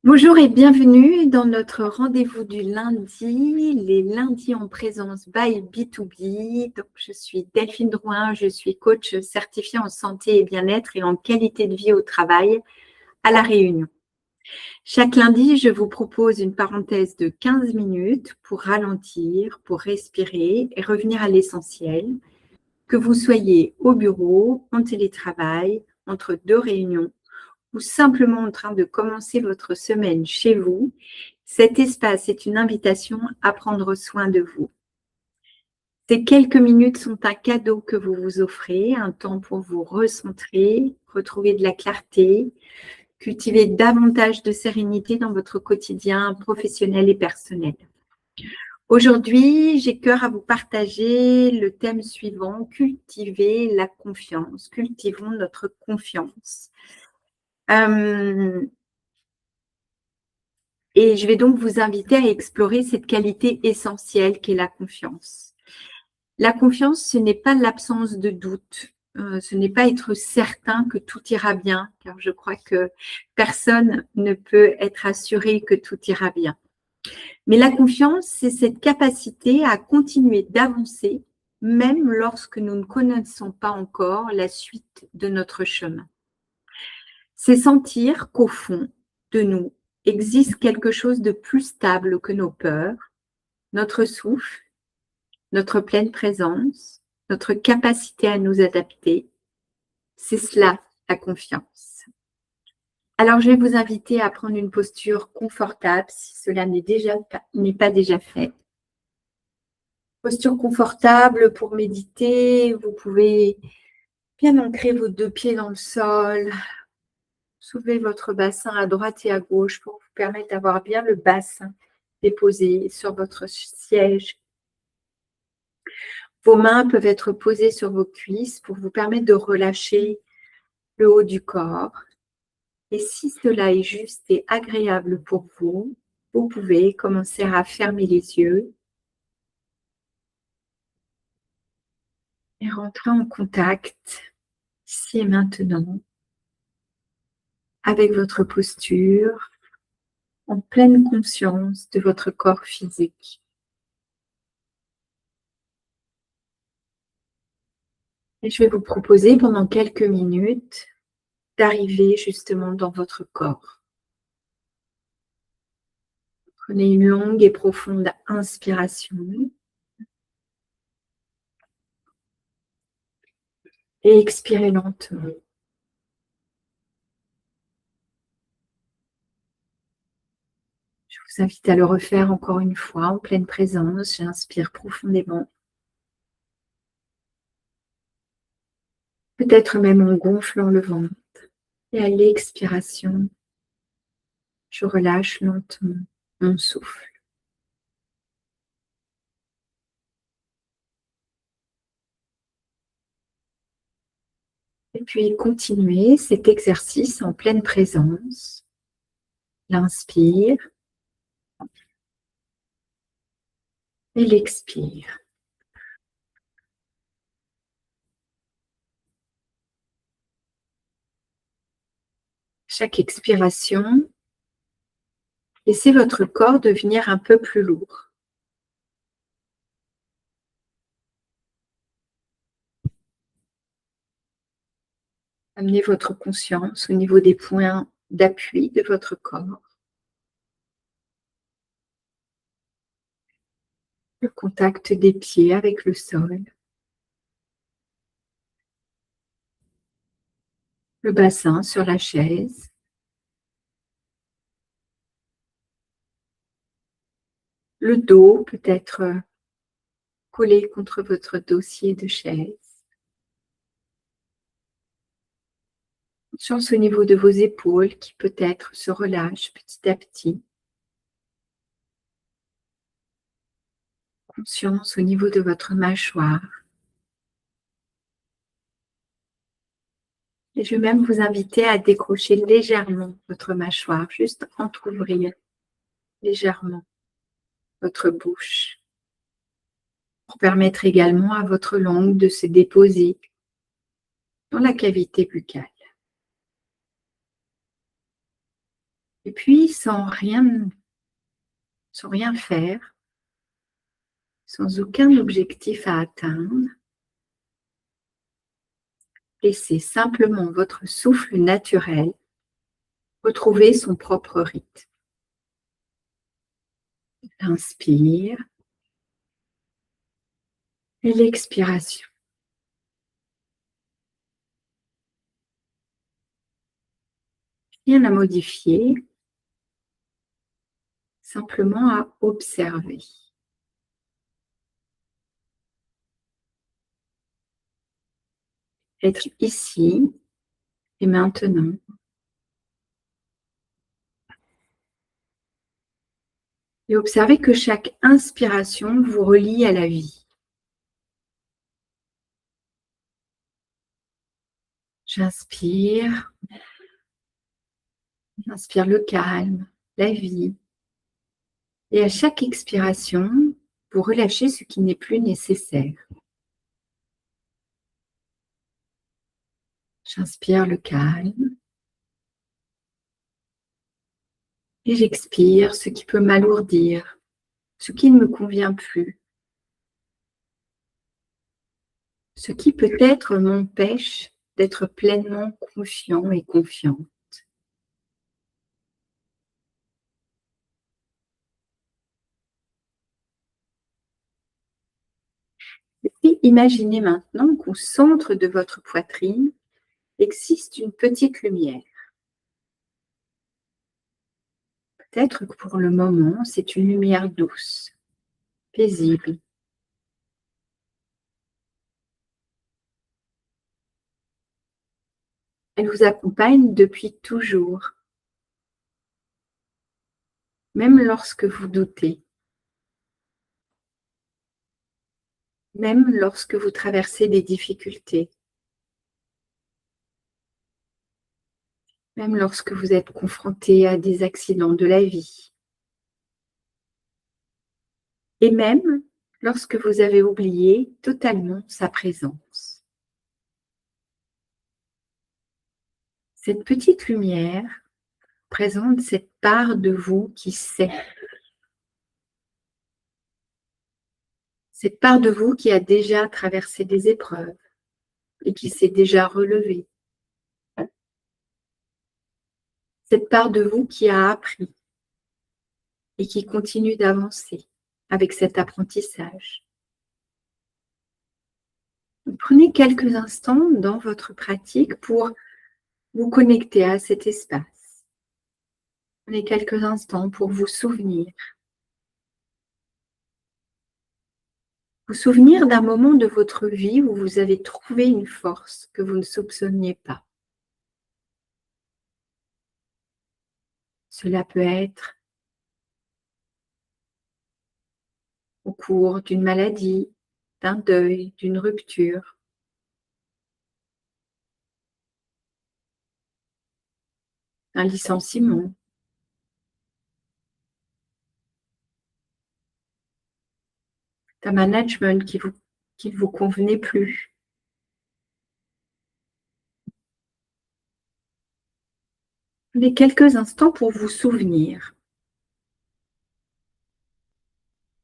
Bonjour et bienvenue dans notre rendez-vous du lundi, les lundis en présence by B2B. Donc, je suis Delphine Drouin, je suis coach certifiée en santé et bien-être et en qualité de vie au travail à La Réunion. Chaque lundi, je vous propose une parenthèse de 15 minutes pour ralentir, pour respirer et revenir à l'essentiel, que vous soyez au bureau, en télétravail, entre deux réunions, ou simplement en train de commencer votre semaine chez vous, cet espace est une invitation à prendre soin de vous. Ces quelques minutes sont un cadeau que vous vous offrez, un temps pour vous recentrer, retrouver de la clarté, cultiver davantage de sérénité dans votre quotidien professionnel et personnel. Aujourd'hui, j'ai cœur à vous partager le thème suivant, cultiver la confiance, cultivons notre confiance. Et je vais donc vous inviter à explorer cette qualité essentielle qu'est la confiance. La confiance, ce n'est pas l'absence de doute, ce n'est pas être certain que tout ira bien, car je crois que personne ne peut être assuré que tout ira bien. Mais la confiance, c'est cette capacité à continuer d'avancer, même lorsque nous ne connaissons pas encore la suite de notre chemin. C'est sentir qu'au fond de nous existe quelque chose de plus stable que nos peurs, notre souffle, notre pleine présence, notre capacité à nous adapter. C'est cela, la confiance. Alors, je vais vous inviter à prendre une posture confortable si cela n'est pas déjà fait. Posture confortable pour méditer. Vous pouvez bien ancrer vos deux pieds dans le sol. Soulevez votre bassin à droite et à gauche pour vous permettre d'avoir bien le bassin déposé sur votre siège. Vos mains peuvent être posées sur vos cuisses pour vous permettre de relâcher le haut du corps. Et si cela est juste et agréable pour vous, vous pouvez commencer à fermer les yeux et rentrer en contact, ici et maintenant, avec votre posture, en pleine conscience de votre corps physique. Et je vais vous proposer pendant quelques minutes d'arriver justement dans votre corps. Prenez une longue et profonde inspiration et expirez lentement. Je vous invite à le refaire encore une fois en pleine présence. J'inspire profondément. Peut-être même en gonflant le ventre. Et à l'expiration, je relâche lentement mon souffle. Et puis continuez cet exercice en pleine présence. L'inspire et l'expire. Chaque expiration, laissez votre corps devenir un peu plus lourd. Amenez votre conscience au niveau des points d'appui de votre corps. Le contact des pieds avec le sol. Le bassin sur la chaise. Le dos peut être collé contre votre dossier de chaise. Conscience au niveau de vos épaules qui peut-être se relâchent petit à petit. Conscience au niveau de votre mâchoire. Et je vais même vous inviter à décrocher légèrement votre mâchoire, juste entrouvrir légèrement votre bouche pour permettre également à votre langue de se déposer dans la cavité buccale. Et puis, sans rien faire, sans aucun objectif à atteindre, laissez simplement votre souffle naturel retrouver son propre rythme. L'inspire et l'expiration. Rien à modifier, simplement à observer. Être ici et maintenant. Et observez que chaque inspiration vous relie à la vie. J'inspire le calme, la vie. Et à chaque expiration, vous relâchez ce qui n'est plus nécessaire. J'inspire le calme. Et j'expire ce qui peut m'alourdir, ce qui ne me convient plus, ce qui peut-être m'empêche d'être pleinement confiant et confiante. Et puis, imaginez maintenant qu'au centre de votre poitrine existe une petite lumière. Peut-être que pour le moment, c'est une lumière douce, paisible. Elle vous accompagne depuis toujours, même lorsque vous doutez, même lorsque vous traversez des difficultés, même lorsque vous êtes confronté à des accidents de la vie, et même lorsque vous avez oublié totalement sa présence. Cette petite lumière présente cette part de vous qui sait, cette part de vous qui a déjà traversé des épreuves et qui s'est déjà relevée, cette part de vous qui a appris et qui continue d'avancer avec cet apprentissage. Prenez quelques instants dans votre pratique pour vous connecter à cet espace. Prenez quelques instants pour vous souvenir. Vous souvenir d'un moment de votre vie où vous avez trouvé une force que vous ne soupçonniez pas. Cela peut être au cours d'une maladie, d'un deuil, d'une rupture. Un licenciement. Un management qui ne vous convenait plus. Prenez quelques instants pour vous souvenir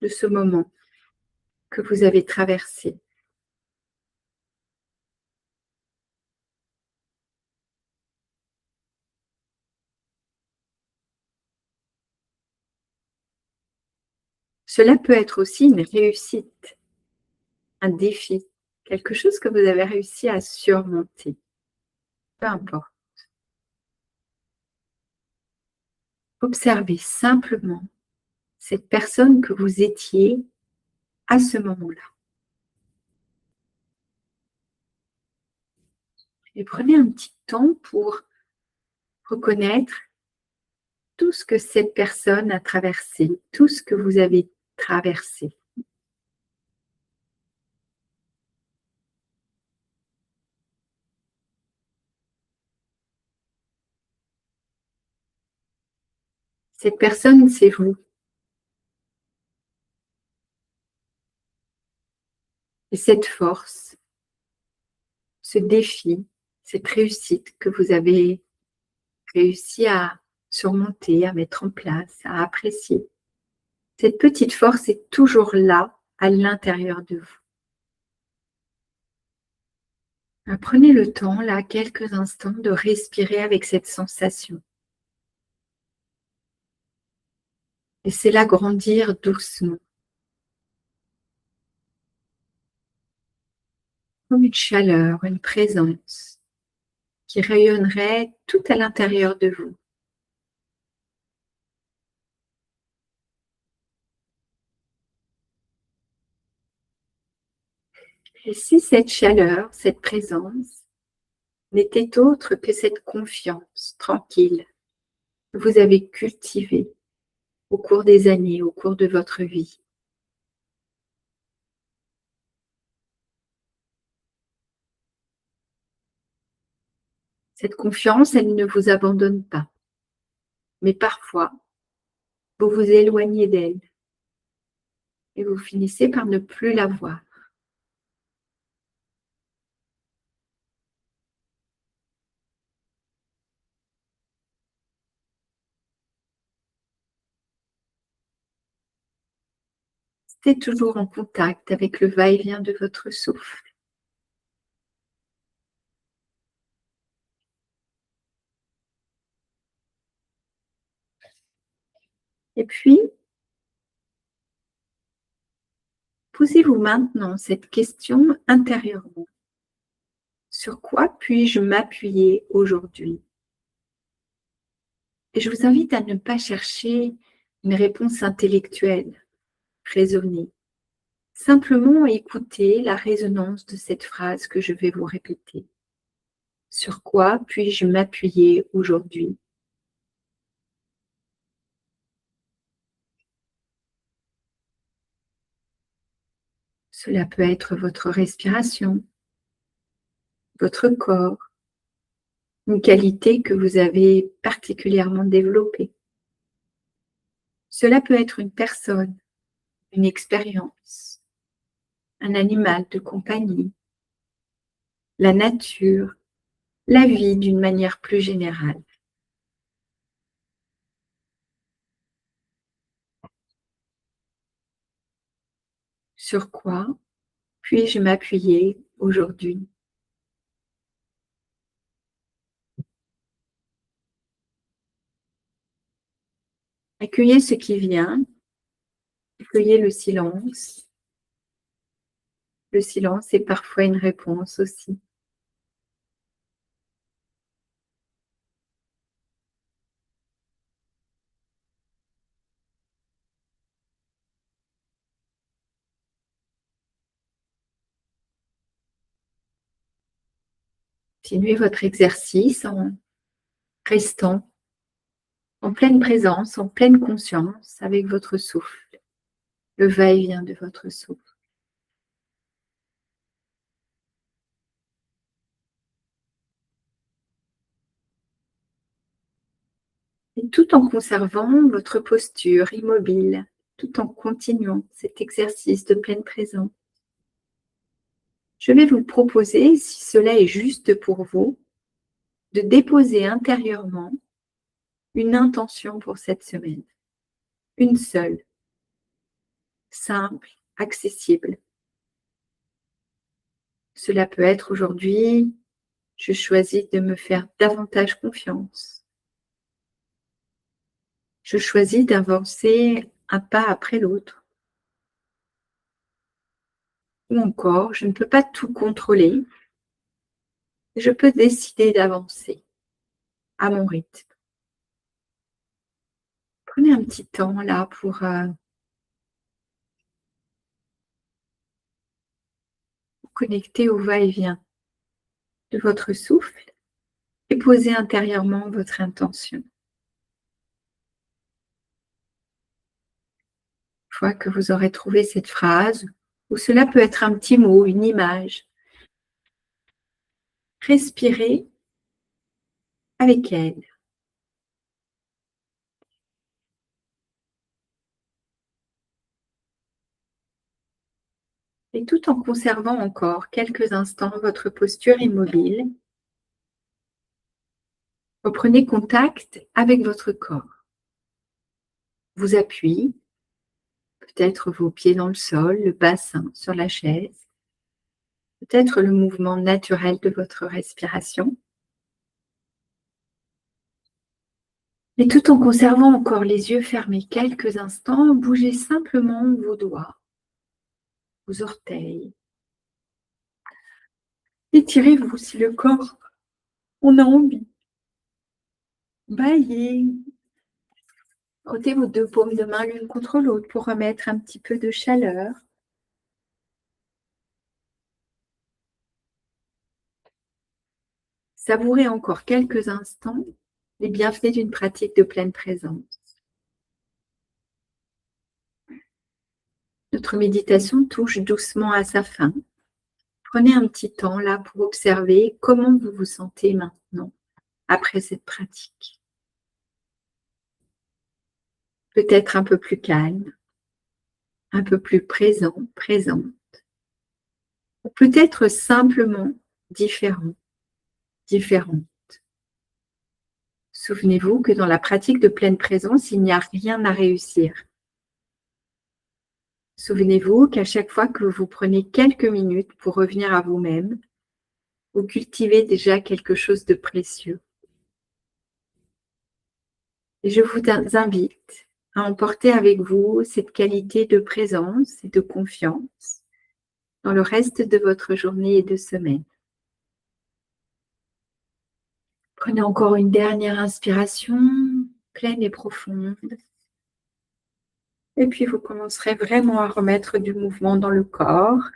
de ce moment que vous avez traversé. Cela peut être aussi une réussite, un défi, quelque chose que vous avez réussi à surmonter. Peu importe. Observez simplement cette personne que vous étiez à ce moment-là. Et prenez un petit temps pour reconnaître tout ce que cette personne a traversé, tout ce que vous avez traversé. Cette personne, c'est vous. Et cette force, ce défi, cette réussite que vous avez réussi à surmonter, à mettre en place, à apprécier. Cette petite force est toujours là, à l'intérieur de vous. Prenez le temps, là, quelques instants, de respirer avec cette sensation. Laissez-la grandir doucement, comme une chaleur, une présence qui rayonnerait tout à l'intérieur de vous. Et si cette chaleur, cette présence, n'était autre que cette confiance tranquille que vous avez cultivée au cours des années, au cours de votre vie. Cette confiance, elle ne vous abandonne pas, mais parfois, vous vous éloignez d'elle et vous finissez par ne plus la voir. Restez toujours en contact avec le va-et-vient de votre souffle. Et puis, posez-vous maintenant cette question intérieurement. Sur quoi puis-je m'appuyer aujourd'hui? Et je vous invite à ne pas chercher une réponse intellectuelle, raisonnée. Simplement écouter la résonance de cette phrase que je vais vous répéter. Sur quoi puis-je m'appuyer aujourd'hui? Cela peut être votre respiration, votre corps, une qualité que vous avez particulièrement développée. Cela peut être une personne, une expérience, un animal de compagnie, la nature, la vie d'une manière plus générale. Sur quoi puis-je m'appuyer aujourd'hui? Accueillez ce qui vient, accueillez le silence. Le silence est parfois une réponse aussi. Continuez votre exercice en restant en pleine présence, en pleine conscience avec votre souffle, le va-et-vient de votre souffle. Et tout en conservant votre posture immobile, tout en continuant cet exercice de pleine présence, je vais vous proposer, si cela est juste pour vous, de déposer intérieurement une intention pour cette semaine. Une seule, simple, accessible. Cela peut être aujourd'hui, je choisis de me faire davantage confiance. Je choisis d'avancer un pas après l'autre. Ou encore, je ne peux pas tout contrôler. Je peux décider d'avancer à mon rythme. Prenez un petit temps là pour vous connecter au va-et-vient de votre souffle et poser intérieurement votre intention. Une fois que vous aurez trouvé cette phrase, ou cela peut être un petit mot, une image, respirez avec elle. Et tout en conservant encore quelques instants votre posture immobile, Reprenez contact avec votre corps. Vous appuyez, peut-être vos pieds dans le sol, le bassin sur la chaise, peut-être le mouvement naturel de votre respiration. Et tout en conservant encore les yeux fermés quelques instants, bougez simplement vos doigts, vos orteils. Étirez-vous si le corps en a envie. Baillez. Frottez vos deux paumes de main l'une contre l'autre pour remettre un petit peu de chaleur. Savourez encore quelques instants les bienfaits d'une pratique de pleine présence. Notre méditation touche doucement à sa fin. Prenez un petit temps là pour observer comment vous vous sentez maintenant après cette pratique. Peut-être un peu plus calme, un peu plus présent, présente, ou peut-être simplement différent, différente. Souvenez-vous que dans la pratique de pleine présence, il n'y a rien à réussir. Souvenez-vous qu'à chaque fois que vous prenez quelques minutes pour revenir à vous-même, vous cultivez déjà quelque chose de précieux. Et je vous invite à emporter avec vous cette qualité de présence et de confiance dans le reste de votre journée et de semaine. Prenez encore une dernière inspiration pleine et profonde. Et puis vous commencerez vraiment à remettre du mouvement dans le corps.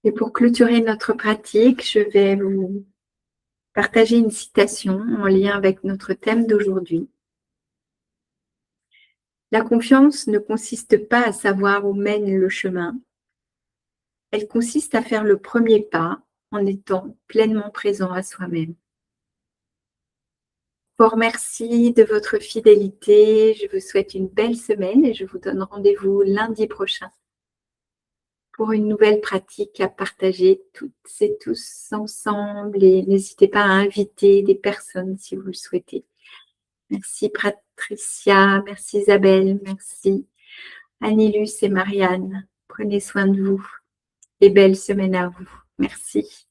Et pour clôturer notre pratique, je vais vous partager une citation en lien avec notre thème d'aujourd'hui. La confiance ne consiste pas à savoir où mène le chemin. Elle consiste à faire le premier pas en étant pleinement présent à soi-même. Fort merci de votre fidélité. Je vous souhaite une belle semaine et je vous donne rendez-vous lundi prochain pour une nouvelle pratique à partager toutes et tous ensemble. Et n'hésitez pas à inviter des personnes si vous le souhaitez. Merci Patricia, merci Isabelle, merci Annelus et Marianne. Prenez soin de vous et belle semaine à vous. Merci.